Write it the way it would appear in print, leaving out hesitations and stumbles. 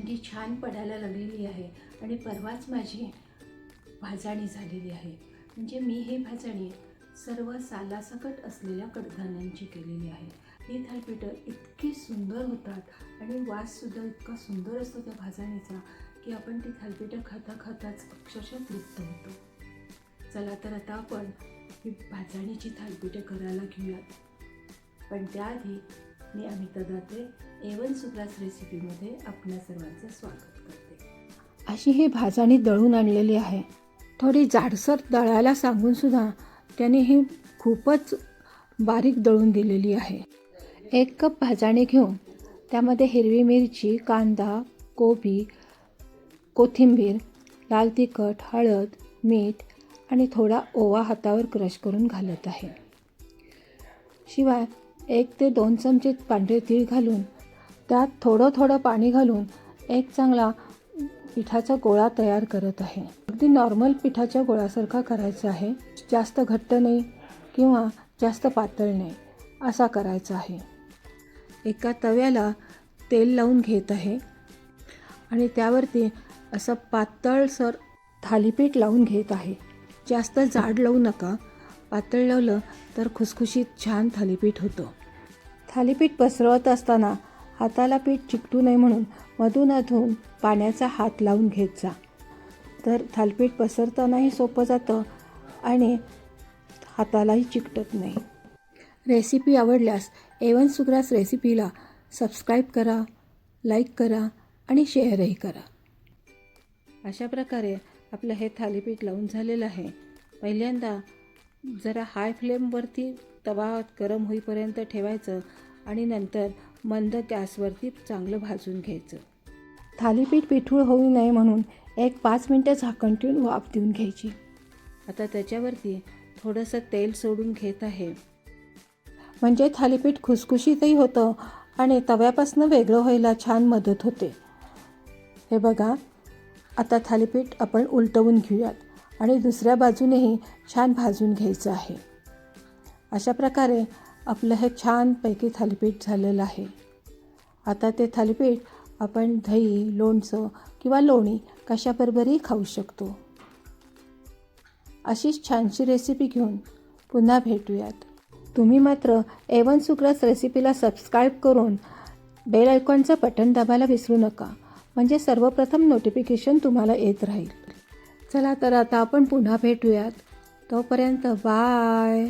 थंडी छान पडायला लागलेली आहे आणि परवाच माझी भाजणी झालेली आहे. म्हणजे मी ही भाजणी सर्व सालासकट असलेल्या कडधान्यांची केलेली आहे. ही थालीपीठं इतकी सुंदर होतात आणि वाससुद्धा इतका सुंदर असतो त्या भाजणीचा की आपण ती थालीपीठं खाता खाताच अक्षरशः तृप्त होतो. चला तर आता आपण ही भाजणीची थालीपीठं करायला घेऊयात. पण त्याआधी मी अमिता दाते A1 सुग्रास रेसिपीमध्ये आपल्या सर्वांचं स्वागत करते. अशी ही भाजणी दळून आणलेली आहे. थोडी जाडसर दळायला सांगूनसुद्धा त्याने ही खूपच बारीक दळून दिलेली आहे. 1 कप भाजणी घेऊन त्यामध्ये हिरवी मिरची, कांदा, कोबी, कोथिंबीर, लाल तिखट, हळद, मीठ आणि थोडा ओवा हातावर क्रश करून घालत आहे. शिवाय 1 ते 2 चमचे पांढरे तीळ घालून त्यात थोडं पाणी घालून एक चांगला पिठाचा गोळा तयार करत आहे. अगदी नॉर्मल पिठाच्या गोळ्यासारखा करायचा आहे. जास्त घट्ट नाही किंवा जास्त पातळ नाही असा करायचा आहे. एका तव्याला तेल लावून घेत आहे आणि त्यावरती असं पातळसर थालीपीठ लावून घेत आहे. जास्त जाड लावू नका. पातळ लावलं तर खुसखुशीत छान थालीपीठ होतं. थालीपीठ पसरवत असताना हाताला पीठ चिकटू नये म्हणून मधून पाण्याचा हात लावून घेत जा. तर थालीपीठ पसरतानाही सोपं जातं आणि हातालाही चिकटत नाही. रेसिपी आवडल्यास A1 सुग्रास रेसिपीला सबस्क्राईब करा, लाईक करा आणि शेअरही करा. अशा प्रकारे आपलं हे थालीपीठ लावून झालेलं आहे. पहिल्यांदा जरा हाय फ्लेमवरती तवा गरम होईपर्यंत ठेवायचं आणि नंतर मंद गॅसवरती चांगलं भाजून घ्यायचं. थालीपीठ पिठूळ होऊ नये म्हणून 5 मिनटं झाकण ठेवून वाफ देऊन घ्यायची. आता त्याच्यावरती थोडंसं तेल सोडून घेत आहे. म्हणजे थालीपीठ खुसखुशीतही होतं आणि तव्यापासून वेगळं व्हायला छान मदत होते. हे बघा, आता थालीपीठ आपण उलटवून घेऊयात आणि दुसऱ्या बाजूनेही छान भाजून घ्यायचं आहे. अशा प्रकारे आपलं हे छानपैकी थालीपीठ झालेलं आहे. आता ते थालीपीठ आपण दही, लोणचं किंवा लोणी कशाबरोबरही खाऊ शकतो. अशीच छानशी रेसिपी घेऊन पुन्हा भेटूयात. तुम्ही मात्र A1 सुग्रास रेसिपीला सबस्क्राईब करून बेल आयकॉनचं बटन दाबायला विसरू नका. म्हणजे सर्वप्रथम नोटिफिकेशन तुम्हाला येत राहील. चला तर आता आपण पुन्हा भेटूयात. तोपर्यंत बाय.